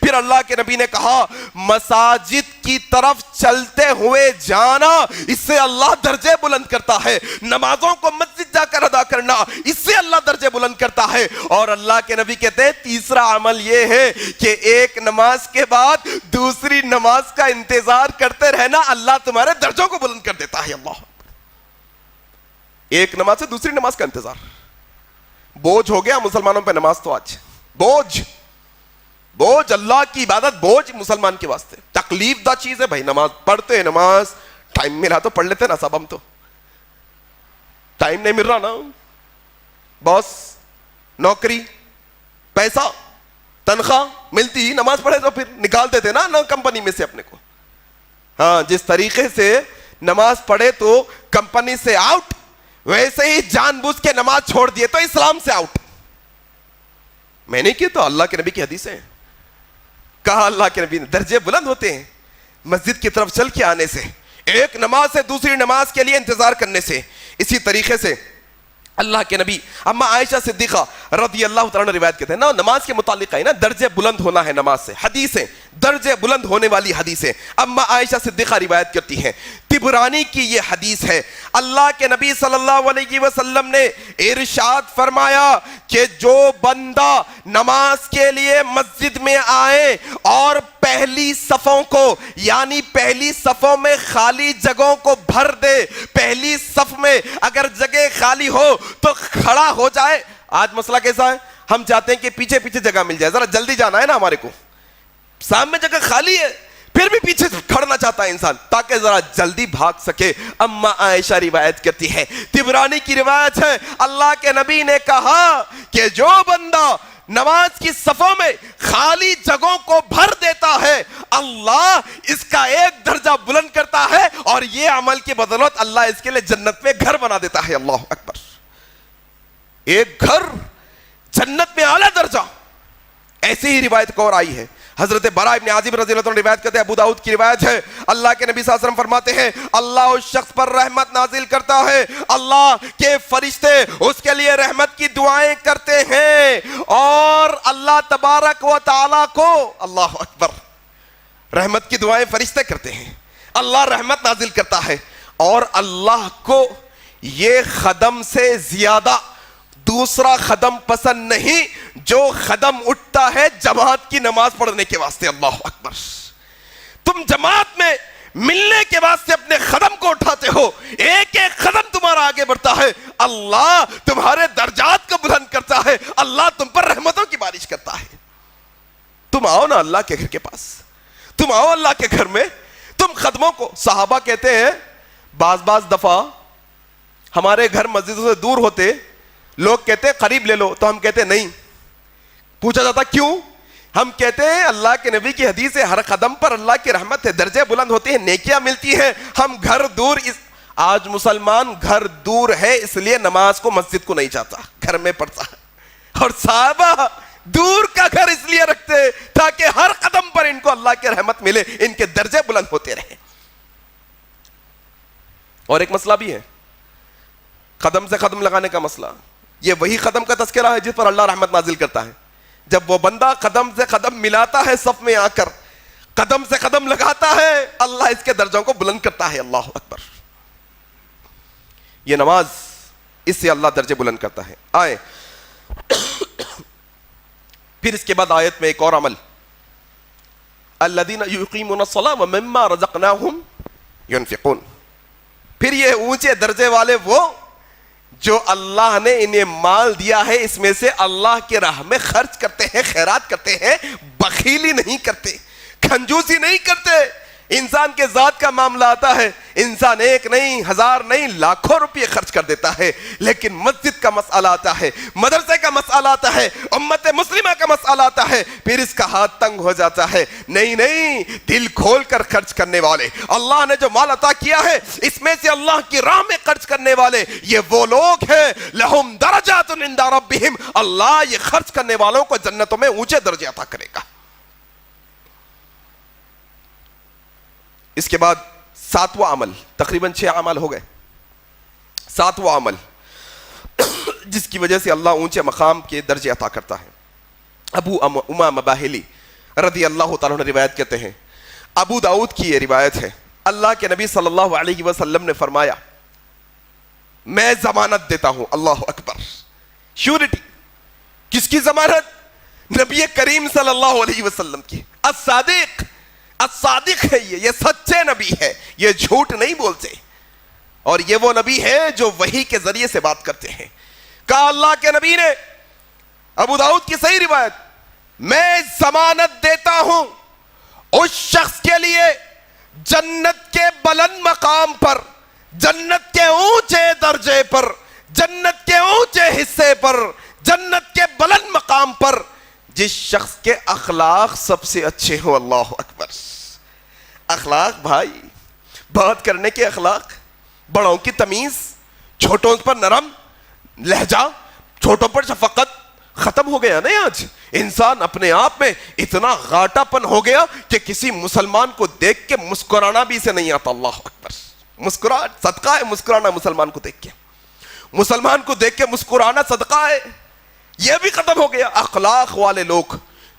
پھر اللہ کے نبی نے کہا مساجد کی طرف چلتے ہوئے جانا اس سے اللہ درجے بلند کرتا ہے. نمازوں کو مسجد جا کر ادا کرنا اس سے اللہ درجے بلند کرتا ہے. اور اللہ کے نبی کہتے ہیں تیسرا عمل یہ ہے کہ ایک نماز کے بعد دوسری نماز کا انتظار کرتے رہنا, اللہ تمہارے درجوں کو بلند کر دیتا ہے. اللہ ایک نماز سے دوسری نماز کا انتظار. بوجھ ہو گیا مسلمانوں پہ نماز تو آج بوجھ اللہ کی عبادت بوجھ مسلمان کے واسطے تکلیف دہ چیز ہے بھائی. نماز پڑھتے ہیں, نماز ٹائم ملا تو پڑھ لیتے نا سب, ہم تو ٹائم نہیں مل رہا نا, باس نوکری پیسہ تنخواہ ملتی نماز پڑھے تو پھر نکالتے تھے نا کمپنی میں سے اپنے کو. ہاں جس طریقے سے نماز پڑھے تو کمپنی سے آؤٹ, ویسے ہی جان بوجھ کے نماز چھوڑ دیے تو اسلام سے آؤٹ. میں نے کی تو اللہ کے نبی کی حدیث ہے. کہا اللہ کے نبی نے درجے بلند ہوتے ہیں مسجد کی طرف چل کے آنے سے, ایک نماز سے دوسری نماز کے لیے انتظار کرنے سے. اسی طریقے سے اللہ کے نبی اما عائشہ صدیقہ رضی اللہ تعالیٰ عنہ روایت کرتے ہیں نا, نماز کے متعلق ہے نا درجے بلند ہونا ہے نماز سے, حدیثیں درجے بلند ہونے والی حدیثیں اما عائشہ صدیقہ روایت کرتی ہیں. طبرانی کی یہ حدیث ہے, اللہ کے نبی صلی اللہ علیہ وسلم نے ارشاد فرمایا کہ جو بندہ نماز کے لیے مسجد میں آئے اور پہلی صفوں کو یعنی پہلی صفوں میں خالی جگہوں کو بھر دے, پہلی صف میں اگر جگہ خالی ہو تو کھڑا ہو جائے. آج مسئلہ کیسا ہے, ہم چاہتے ہیں کہ پیچھے پیچھے جگہ مل جائے, ذرا جلدی جانا ہے نا ہمارے کو, سامنے جگہ خالی ہے پھر بھی پیچھے کھڑنا چاہتا ہے انسان تاکہ ذرا جلدی بھاگ سکے. اما عائشہ روایت کرتی ہے, طبرانی کی روایت ہے, اللہ کے نبی نے کہا کہ جو بندہ نماز کی صفوں میں خالی جگہوں کو بھر دیتا ہے اللہ اس کا ایک درجہ بلند کرتا ہے, اور یہ عمل کی بدولت اللہ اس کے لیے جنت میں گھر بنا دیتا ہے. اللہ اکبر, ایک گھر جنت میں اعلیٰ درجہ. ایسی ہی روایت کو اور آئی ہے, حضرت براء ابن عازب رضی اللہ عنہ روایت کرتے ہیں, ابو داؤد کی روایت ہے, اللہ کے نبی صلی اللہ علیہ وسلم فرماتے ہیں اللہ اس شخص پر رحمت نازل کرتا ہے, اللہ کے فرشتے اس کے لیے رحمت کی دعائیں کرتے ہیں, اور اللہ تبارک و تعالیٰ کو اللہ اکبر رحمت کی دعائیں فرشتے کرتے ہیں, اللہ رحمت نازل کرتا ہے, اور اللہ کو یہ خدم سے زیادہ دوسرا خدم پسند نہیں جو خدم اٹھتا ہے جماعت کی نماز پڑھنے کے واسطے. اللہ اکبر, تم جماعت میں ملنے کے واسطے اپنے قدم کو اٹھاتے ہو, ایک ایک قدم تمہارا آگے بڑھتا ہے, اللہ تمہارے درجات کو بلند کرتا ہے, اللہ تم پر رحمتوں کی بارش کرتا ہے. تم آؤ نا اللہ کے گھر کے پاس, تم آؤ اللہ کے گھر میں, تم قدموں کو, صحابہ کہتے ہیں بعض دفعہ ہمارے گھر مسجدوں سے دور ہوتے, لوگ کہتے قریب لے لو, تو ہم کہتے نہیں. پوچھا جاتا کیوں, ہم کہتے ہیں اللہ کے نبی کی حدیث ہے ہر قدم پر اللہ کی رحمت ہے, درجے بلند ہوتے ہیں, نیکیاں ملتی ہیں. ہم گھر دور, آج مسلمان گھر دور ہے اس لیے نماز کو مسجد کو نہیں جاتا, گھر میں پڑھتا ہے, اور صحابہ دور کا گھر اس لیے رکھتے تاکہ ہر قدم پر ان کو اللہ کی رحمت ملے, ان کے درجے بلند ہوتے رہیں. اور ایک مسئلہ بھی ہے قدم سے قدم لگانے کا مسئلہ, یہ وہی قدم کا تذکرہ ہے جس پر اللہ رحمت نازل کرتا ہے. جب وہ بندہ قدم سے قدم ملاتا ہے صف میں آ کر, قدم سے قدم لگاتا ہے, اللہ اس کے درجوں کو بلند کرتا ہے. اللہ اکبر, یہ نماز اس سے اللہ درجے بلند کرتا ہے. آئے پھر اس کے بعد آیت میں ایک اور عمل, الذین یقیمون الصلاۃ ومما رزقناہم ینفقون. پھر یہ اونچے درجے والے وہ جو اللہ نے انہیں مال دیا ہے اس میں سے اللہ کی راہ میں خرچ کرتے ہیں, خیرات کرتے ہیں, بخیلی نہیں کرتے, کنجوسی نہیں کرتے. انسان کے ذات کا معاملہ آتا ہے, انسان ایک نہیں, ہزار نہیں, لاکھوں روپے خرچ کر دیتا ہے, لیکن مسجد کا مسئلہ آتا ہے, مدرسے کا مسئلہ آتا ہے, امت مسلمہ کا مسئلہ آتا ہے, پھر اس کا ہاتھ تنگ ہو جاتا ہے. نہیں, دل کھول کر خرچ کرنے والے, اللہ نے جو مال عطا کیا ہے اس میں سے اللہ کی راہ میں خرچ کرنے والے, یہ وہ لوگ ہیں لہم درجات عند ربہم, اللہ یہ خرچ کرنے والوں کو جنتوں میں اونچے درجے عطا کرے گا. اس کے بعد ساتواں عمل, تقریباً 6 عمل ہو گئے, ساتواں عمل جس کی وجہ سے اللہ اونچے مقام کے درجے عطا کرتا ہے. ابو امامہ باہلی رضی اللہ تعالیٰ عنہ روایت کرتے ہیں، ابو داؤد کی یہ روایت ہے، اللہ کے نبی صلی اللہ علیہ وسلم نے فرمایا میں ضمانت دیتا ہوں، اللہ اکبر، شیورٹی، کس کی ضمانت؟ نبی کریم صلی اللہ علیہ وسلم کی، الصادق، الصادق ہے یہ سچے نبی ہے، یہ جھوٹ نہیں بولتے، اور یہ وہ نبی ہے جو وحی کے ذریعے سے بات کرتے ہیں۔ کہا اللہ کے نبی نے، ابو داؤد کی صحیح روایت، میں ضمانت دیتا ہوں اس شخص کے لیے جنت کے بلند مقام پر، جنت کے اونچے درجے پر، جنت کے اونچے حصے پر، جنت کے بلند مقام پر، جس شخص کے اخلاق سب سے اچھے ہوں۔ اللہ اکبر، اخلاق بھائی، بات کرنے کے اخلاق، بڑوں کی تمیز، چھوٹوں پر نرم لہجہ، چھوٹوں پر شفقت، ختم ہو گیا نہیں آج۔ انسان اپنے آپ میں اتنا غاٹا پن ہو گیا کہ کسی مسلمان کو دیکھ کے مسکرانا بھی اسے نہیں آتا۔ اللہ اکبر، مسکراہٹ صدقہ ہے، مسکرانا مسلمان کو دیکھ کے، مسلمان کو دیکھ کے مسکرانا صدقہ ہے، یہ بھی ختم ہو گیا۔ اخلاق والے لوگ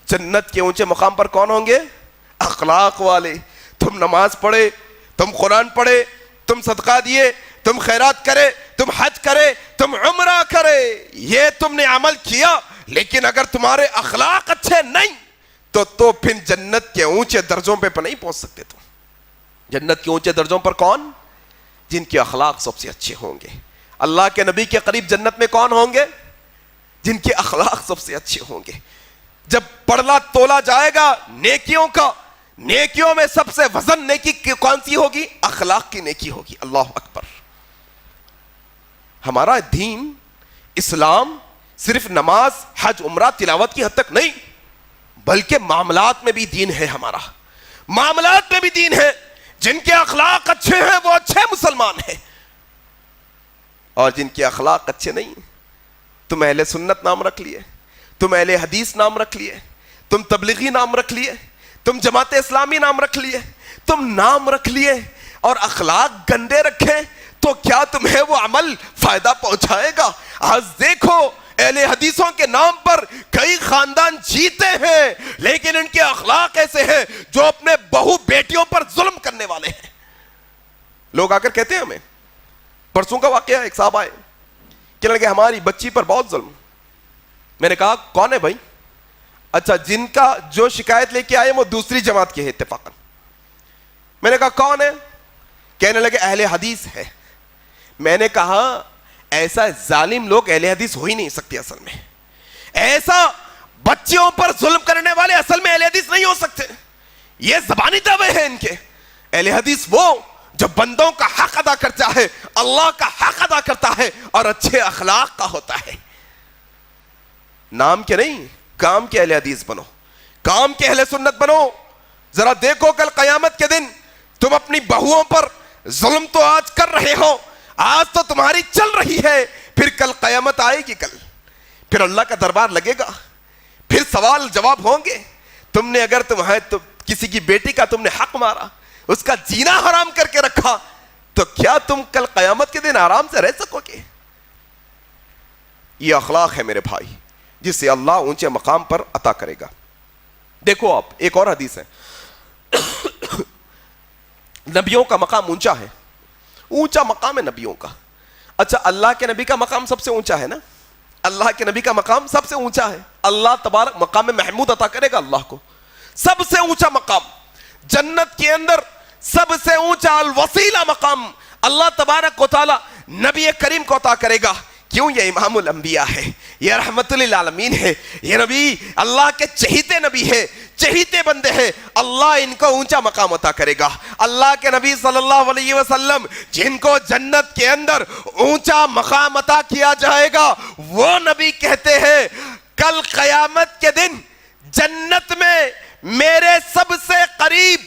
جنت کے اونچے مقام پر کون ہوں گے؟ اخلاق والے۔ تم نماز پڑھے، تم قرآن پڑھے، تم صدقہ دیے، تم خیرات کرے، تم حج کرے، تم عمرہ کرے، یہ تم نے عمل کیا، لیکن اگر تمہارے اخلاق اچھے نہیں تو پھر جنت کے اونچے درجوں پہ نہیں پہنچ سکتے۔ تم جنت کے اونچے درجوں پر کون؟ جن کے اخلاق سب سے اچھے ہوں گے۔ اللہ کے نبی کے قریب جنت میں کون ہوں گے؟ جن کے اخلاق سب سے اچھے ہوں گے۔ جب پڑلا تولا جائے گا نیکیوں کا، نیکیوں میں سب سے وزن نیکی کون سی ہوگی؟ اخلاق کی نیکی ہوگی۔ اللہ اکبر۔ ہمارا دین اسلام صرف نماز، حج، عمرہ، تلاوت کی حد تک نہیں، بلکہ معاملات میں بھی دین ہے ہمارا، معاملات میں بھی دین ہے۔ جن کے اخلاق اچھے ہیں وہ اچھے مسلمان ہیں، اور جن کے اخلاق اچھے نہیں، تم اہل سنت نام رکھ لیے، تم اہل حدیث نام رکھ لیے، تم تبلیغی نام رکھ لیے، تم جماعت اسلامی نام رکھ لیے، تم نام رکھ لیے اور اخلاق گندے رکھے تو کیا تمہیں وہ عمل فائدہ پہنچائے گا؟ آج دیکھو اہل حدیثوں کے نام پر کئی خاندان جیتے ہیں، لیکن ان کے اخلاق ایسے ہیں جو اپنے بہو بیٹیوں پر ظلم کرنے والے ہیں۔ لوگ آ کر کہتے ہیں ہمیں، پرسوں کا واقعہ، ایک صاحب آئے کہنے لگے ہماری بچی پر بہت ظلم۔ میں نے کہا کون ہے بھائی؟ اچھا، جن کا جو شکایت لے کے آئے وہ دوسری جماعت کے ہیں اتفاقاً۔ میں نے کہا کون ہے؟ کہنے لگے اہل حدیث ہے۔ میں نے کہا ایسا ظالم لوگ اہل حدیث ہو ہی نہیں سکتے، اصل میں ایسا بچیوں پر ظلم کرنے والے اصل میں اہل حدیث نہیں ہو سکتے، یہ زبانی دعوے ہیں ان کے۔ اہل حدیث وہ جو بندوں کا حق ادا کرتا ہے، اللہ کا حق ادا کرتا ہے اور اچھے اخلاق کا ہوتا ہے۔ نام کے نہیں، کام کے اہل حدیث بنو، کام کے اہل سنت بنو۔ ذرا دیکھو کل قیامت کے دن تم اپنی بہوؤں پر ظلم تو آج کر رہے ہو، آج تو تمہاری چل رہی ہے، پھر کل قیامت آئے گی، کل پھر اللہ کا دربار لگے گا، پھر سوال جواب ہوں گے۔ تم نے اگر کسی کی بیٹی کا تم نے حق مارا، اس کا جینا حرام کر کے رکھا، تو کیا تم کل قیامت کے دن آرام سے رہ سکو گے؟ یہ اخلاق ہے میرے بھائی جس سے اللہ اونچے مقام پر عطا کرے گا۔ دیکھو آپ، ایک اور حدیث ہے، نبیوں کا مقام اونچا ہے، اونچا مقام ہے نبیوں کا۔ اچھا، اللہ کے نبی کا مقام سب سے اونچا ہے نا، اللہ کے نبی کا مقام سب سے اونچا ہے۔ اللہ تبارک مقام محمود عطا کرے گا اللہ کو، سب سے اونچا مقام جنت کے اندر، سب سے اونچا الوسیلہ مقام اللہ تبارک و تعالی نبی کریم کو عطا کرے گا۔ کیوں؟ یہ امام الانبیاء ہے، یہ رحمت للعالمین ہے، یہ نبی اللہ کے چہیتے نبی ہے، چہیتے بندے ہیں، اللہ ان کو اونچا مقام عطا کرے گا۔ اللہ کے نبی صلی اللہ علیہ وسلم جن کو جنت کے اندر اونچا مقام عطا کیا جائے گا، وہ نبی کہتے ہیں کل قیامت کے دن جنت میں میرے سب سے قریب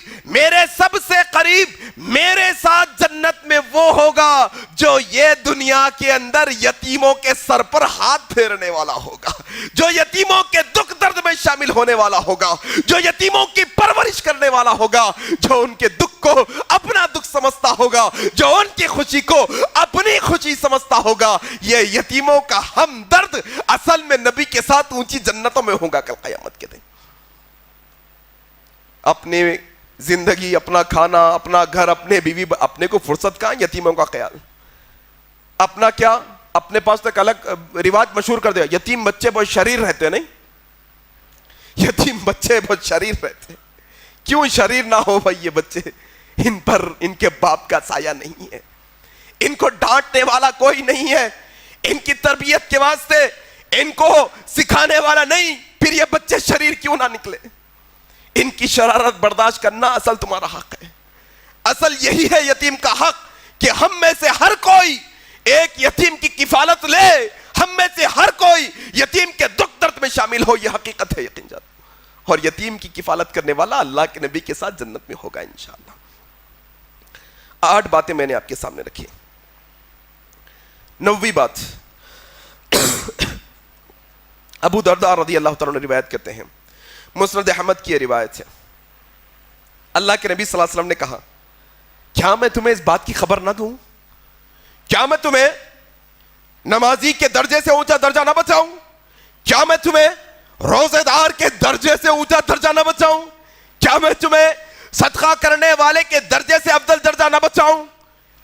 میرے ساتھ جنت میں وہ ہوگا جو یہ دنیا کے اندر یتیموں کے سر پر ہاتھ پھیرنے والا ہوگا، جو یتیموں کے دکھ درد میں شامل ہونے والا ہوگا, جو یتیموں کی پرورش کرنے والا ہوگا, جو ان کے دکھ کو اپنا دکھ سمجھتا ہوگا, جو ان کی خوشی کو اپنی خوشی سمجھتا ہوگا, یہ یتیموں کا ہمدرد اصل میں نبی کے ساتھ اونچی جنتوں میں ہوگا کل قیامت کے دن. اپنی زندگی, اپنا کھانا, اپنا گھر, اپنے بیوی, اپنے کو فرصت کہاں, یتیموں کا خیال. اپنا کیا, اپنے پاس تک الگ رواج مشہور کر دیا, یتیم بچے بہت شریر رہتے ہیں. نہیں, یتیم بچے بہت شریر رہتے. کیوں شریر نہ ہو بھائی یہ بچے؟ ان پر ان کے باپ کا سایہ نہیں ہے, ان کو ڈانٹنے والا کوئی نہیں ہے, ان کی تربیت کے واسطے ان کو سکھانے والا نہیں, پھر یہ بچے شریر کیوں نہ نکلے؟ ان کی شرارت برداشت کرنا اصل تمہارا حق ہے. اصل یہی ہے یتیم کا حق کہ ہم میں سے ہر کوئی ایک یتیم کی کفالت لے, ہم میں سے ہر کوئی یتیم کے دکھ درد میں شامل ہو. یہ حقیقت ہے, یقین جانو. اور یتیم کی کفالت کرنے والا اللہ کے نبی کے ساتھ جنت میں ہوگا انشاءاللہ. 8 باتیں میں نے آپ کے سامنے رکھی. 9ویں بات, ابو درداء رضی اللہ تعالیٰ عنہ روایت کرتے ہیں, مسند احمد کی یہ روایت ہے, اللہ کے نبی صلی اللہ علیہ وسلم نے کہا, کیا میں تمہیں اس بات کی خبر نہ دوں؟ کیا میں تمہیں نمازی کے درجے سے اونچا درجہ نہ بچاؤں؟ کیا میں تمہیں روزے دار کے درجے سے اونچا درجہ نہ بچاؤں؟ کیا میں تمہیں صدقہ کرنے والے کے درجے سے افضل درجہ نہ بچاؤں؟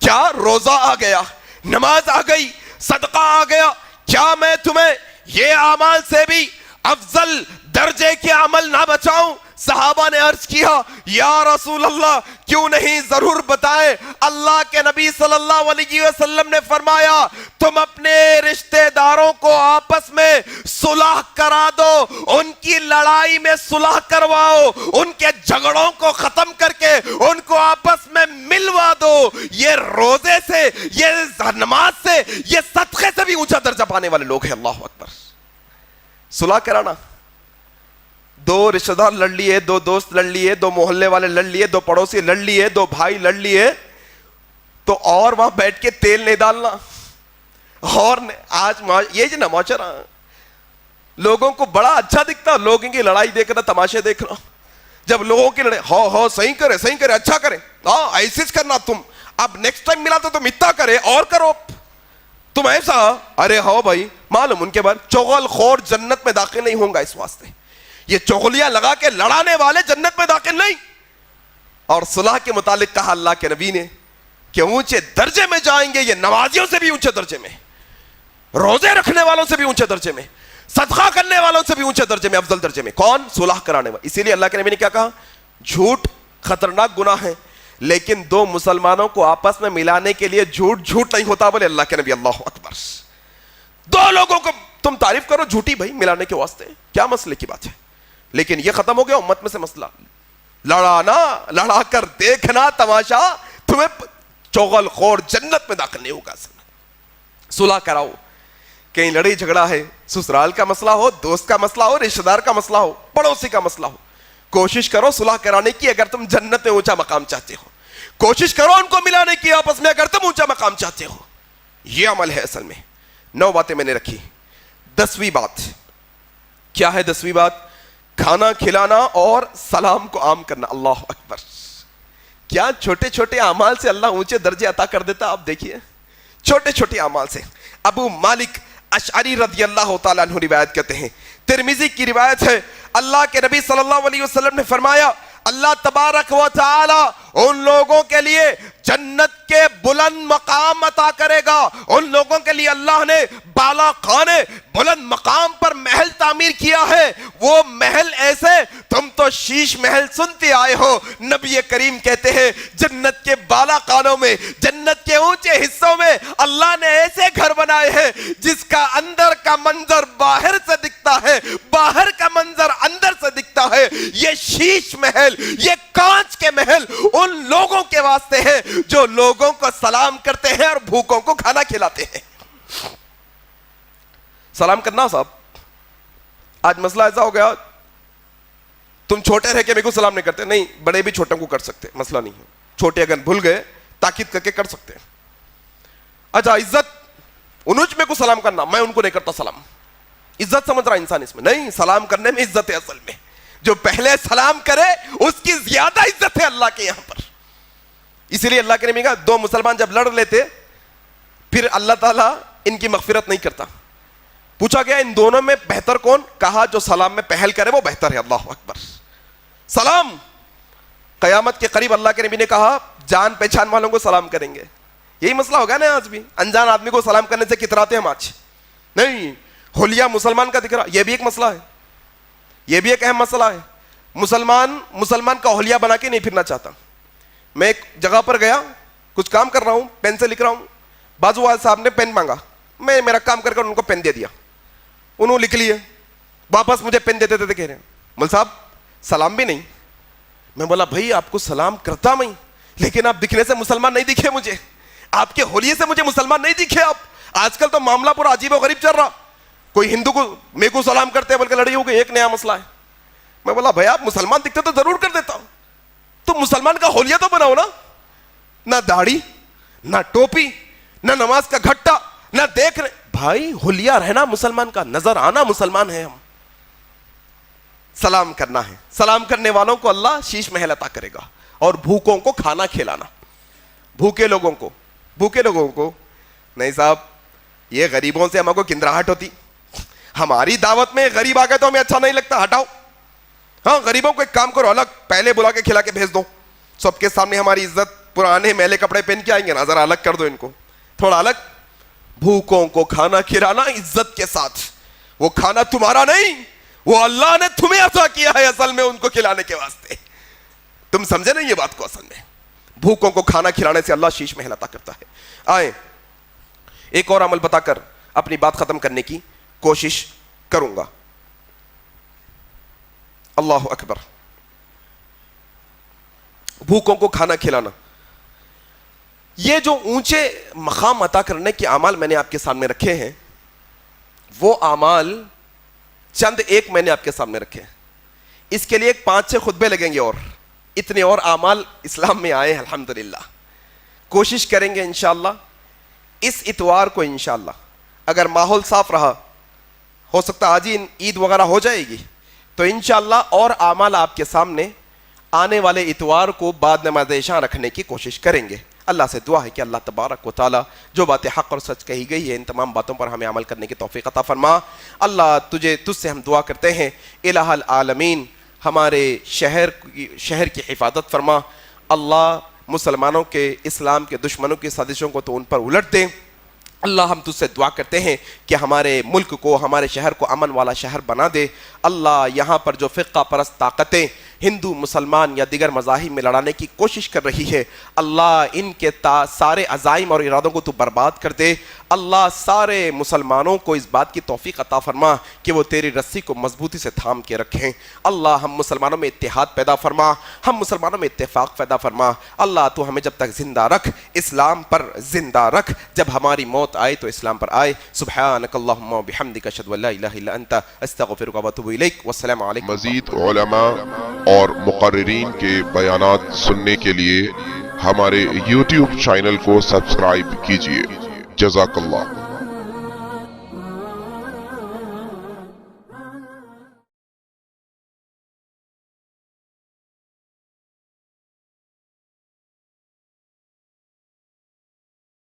کیا روزہ آ گیا, نماز آ گئی, صدقہ آ گیا, کیا میں تمہیں یہ اعمال سے بھی افضل درجے کے عمل نہ بچاؤں؟ صحابہ نے عرض کیا, یا رسول اللہ کیوں نہیں, ضرور بتائیں. اللہ کے نبی صلی اللہ علیہ وسلم نے فرمایا, تم اپنے رشتہ داروں کو آپس میں صلح کرا دو, ان کی لڑائی میں صلح کرواؤ, ان کے جھگڑوں کو ختم کر کے ان کو آپس میں ملوا دو. یہ روزے سے, یہ نماز سے, یہ صدقے سے بھی اونچا درجہ پانے والے لوگ ہیں. اللہ اکبر. صلح کرانا, 2 رشتہ دار لڑ لیے, 2 دوست لڑ لیے, 2 محلے والے لڑ لیے, 2 پڑوسی لڑ لیے, 2 بھائی لڑ لیے, تو اور وہاں بیٹھ کے تیل نہیں ڈالنا. اور آج یہ جو نا معاشرہ لوگوں کو بڑا اچھا دکھتا, لوگوں کی لڑائی دیکھ رہا, تماشے دیکھ رہا. جب لوگوں کی لڑائی, ہو صحیح کرے, صحیح کرے, اچھا کرے, ہاں ایسے کرنا تم, اب نیکسٹ ٹائم ملا تو تم اتنا کرے اور کرو, تم ایسا. ارے ہو بھائی, معلوم ان کے بعد چغل خور جنت میں داخل نہیں ہوں گا. اس واسطے یہ چغلیاں لگا کے لڑانے والے جنت میں داخل نہیں. اور صلح کے متعلق کہا اللہ کے نبی نے کہ اونچے درجے میں جائیں گے یہ نمازیوں سے بھی اونچے درجے میں, روزے رکھنے والوں سے بھی اونچے درجے میں, صدقہ کرنے والوں سے بھی اونچے درجے میں, افضل درجے میں. کون؟ صلح کرانے والے. اسی لیے اللہ کے نبی نے کیا کہا, جھوٹ خطرناک گناہ ہے, لیکن 2 مسلمانوں کو آپس میں ملانے کے لیے جھوٹ نہیں ہوتا, بولے اللہ کے نبی. اللہ اکبر. 2 لوگوں کو تم تعریف کرو جھوٹی بھائی ملانے کے واسطے, کیا مسئلے کی بات ہے. لیکن یہ ختم ہو گیا امت میں سے مسئلہ, لڑانا, لڑا کر دیکھنا تماشا, تمہیں چغل خور جنت میں داخل نہیں ہوگا. صلح کراؤ. کہیں لڑائی جھگڑا ہے, سسرال کا مسئلہ ہو, دوست کا مسئلہ ہو, رشتہ دار کا مسئلہ ہو, پڑوسی کا مسئلہ ہو, کوشش کرو صلح کرانے کی اگر تم جنت میں اونچا مقام چاہتے ہو. کوشش کرو ان کو ملانے کی آپس میں اگر تم اونچا مقام چاہتے ہو. یہ عمل ہے اصل میں. 9 باتیں میں نے رکھی. 10ویں بات کیا ہے؟ 10ویں بات, کھانا کھلانا اور سلام کو عام کرنا. اللہ اکبر. کیا چھوٹے چھوٹے اعمال سے اللہ اونچے درجے عطا کر دیتا. آپ دیکھیے, چھوٹے چھوٹے اعمال سے. ابو مالک اشعری رضی اللہ تعالیٰ عنہ روایت کرتے ہیں, ترمذی کی روایت ہے, اللہ کے نبی صلی اللہ علیہ وسلم نے فرمایا, اللہ تبارک و تعالی ان لوگوں کے لیے جنت کے بلند مقام عطا کرے گا. ان لوگوں کے لیے اللہ نے بالا خانے بلند مقام پر محل تعمیر کیا ہے. وہ محل ایسے, تم تو شیش محل سنتے آئے ہو, نبی کریم کہتے ہیں جنت کے بالا خانوں میں, جنت کے اونچے حصوں میں اللہ نے ایسے گھر بنائے ہیں جس کا اندر کا منظر باہر سے دکھتا ہے, باہر کا منظر اندر سے دکھتا ہے. یہ شیش محل, یہ کانچ کے محل ان لوگوں کے واسطے ہے جو لوگوں کو سلام کرتے ہیں اور بھوکوں کو کھانا کھلاتے ہیں. سلام کرنا صاحب, آج مسئلہ ایسا ہو گیا, تم چھوٹے رہ کے میرے کو سلام نہیں کرتے. نہیں, بڑے بھی چھوٹوں کو کر سکتے, مسئلہ نہیں ہے. چھوٹے اگر بھول گئے تاکید کر کے کر سکتے ہیں. اچھا, عزت انوج میں کو سلام کرنا, میں ان کو نہیں کرتا سلام. عزت سمجھ رہا انسان اس میں، نہیں، سلام کرنے میں عزت ہے اصل میں. جو پہلے سلام کرے اس کی زیادہ عزت ہے اللہ کے یہاں پر. اسی لیے اللہ کے نبی کہا دو مسلمان جب لڑ لیتے پھر اللہ تعالیٰ ان کی مغفرت نہیں کرتا. پوچھا گیا ان دونوں میں بہتر کون؟ کہا جو سلام میں پہل کرے وہ بہتر ہے. اللہ اکبر. سلام قیامت کے قریب اللہ کے نبی نے کہا جان پہچان والوں کو سلام کریں گے. یہی مسئلہ ہوگا نا آج بھی، انجان آدمی کو سلام کرنے سے کتراتے ہم آج. نہیں، حلیہ مسلمان کا دکھ رہا، یہ بھی ایک مسئلہ ہے، یہ بھی ایک اہم مسئلہ ہے. مسلمان کا حلیہ بنا کے نہیں پھرنا چاہتا. میں ایک جگہ پر گیا، کچھ کام کر رہا ہوں، پین سے لکھ رہا ہوں، بازو والے صاحب نے پین مانگا، میں میرا کام کر ان کو پین دے دیا، انہوں لکھ لیے، واپس مجھے پین دیتے تھے. کہہ رہے ہیں مول صاحب سلام بھی نہیں. میں بولا بھائی آپ کو سلام کرتا میں، لیکن آپ دکھنے سے مسلمان نہیں دکھے مجھے، آپ کے حلیے سے مجھے مسلمان نہیں دکھے. آپ آج کل تو معاملہ پورا عجیب و غریب چل رہا، کوئی ہندو کو میرے کو سلام کرتے ہیں بلکہ لڑائی ہو گئی، ایک نیا مسئلہ ہے. میں بولا بھائی آپ مسلمان دکھتے تو ضرور کر دیتا ہوں، تو مسلمان کا حلیہ تو بناؤ نا. نہ داڑھی، نہ ٹوپی، نہ نماز کا گھٹا، نہ دیکھ رہے. بھائی حلیہ رہنا مسلمان کا، نظر آنا مسلمان ہے. ہم سلام کرنا ہے، سلام کرنے والوں کو اللہ شیش محل عطا کرے گا، اور بھوکوں کو کھانا کھلانا. بھوکے لوگوں کو نہیں صاحب یہ غریبوں سے ہم کو کندراہٹ ہوتی، ہماری دعوت میں غریب آ گئے تو ہمیں اچھا نہیں لگتا، ہٹاؤ. ہاں غریبوں کو ایک کام کرو، الگ پہلے بلا کے کھلا کے بھیج دو. سب کے سامنے ہماری عزت، پرانے میلے کپڑے پہن کے آئیں گے نا، ذرا الگ کر دو ان کو تھوڑا الگ. بھوکوں کو کھانا کھلانا عزت کے ساتھ، وہ کھانا تمہارا نہیں، وہ اللہ نے تمہیں عطا کیا ہے اصل میں ان کو کھلانے کے واسطے. تم سمجھے نہیں یہ بات کو؟ اصل میں بھوکوں کو کھانا کھلانے سے اللہ شیش محل عطا کرتا ہے. آئیں ایک اور عمل بتا کر اپنی بات ختم کرنے کی کوشش کروں گا. اللہ اکبر. بھوکوں کو کھانا کھلانا، یہ جو اونچے مقام عطا کرنے کے اعمال میں نے آپ کے سامنے رکھے ہیں، وہ اعمال چند ایک میں نے آپ کے سامنے رکھے ہیں. اس کے لیے 5-6 خطبے لگیں گے، اور اتنے اور اعمال اسلام میں آئے الحمدللہ. کوشش کریں گے انشاءاللہ اس اتوار کو، انشاءاللہ اگر ماحول صاف رہا، ہو سکتا آج ہی عید وغیرہ ہو جائے گی، تو انشاءاللہ اور اعمال آپ کے سامنے آنے والے اتوار کو بعد نماز عشاء رکھنے کی کوشش کریں گے. اللہ سے دعا ہے کہ اللہ تبارک و تعالی جو باتیں حق اور سچ کہی گئی ہے ان تمام باتوں پر ہمیں عمل کرنے کی توفیق عطا فرما. اللہ تجھ سے ہم دعا کرتے ہیں الہ العالمین ہمارے شہر کی حفاظت فرما. اللہ مسلمانوں کے، اسلام کے دشمنوں کی سازشوں کو تو ان پر الٹ دے. اللہ ہم تجھ سے دعا کرتے ہیں کہ ہمارے ملک کو، ہمارے شہر کو امن والا شہر بنا دے. اللہ یہاں پر جو فرقہ پرست طاقتیں ہندو، مسلمان یا دیگر مذاہب میں لڑانے کی کوشش کر رہی ہے، اللہ ان کے سارے عزائم اور ارادوں کو تو برباد کر دے. اللہ سارے مسلمانوں کو اس بات کی توفیق عطا فرما کہ وہ تیری رسی کو مضبوطی سے تھام کے رکھیں. اللہ ہم مسلمانوں میں اتحاد پیدا فرما، ہم مسلمانوں میں اتفاق پیدا فرما. اللہ تو ہمیں جب تک زندہ رکھ، اسلام پر زندہ رکھ، جب ہماری موت آئے تو اسلام پر آئے. سبحانک اللہم و بحمدک اشہد ان لا الہ الا انت استغفرک و اتوب الیک. والسلام علیکم. مزید علماء اور مقررین کے بیانات سننے کے لیے ہمارے YouTube چینل کو سبسکرائب کیجیے. جزاک اللہ.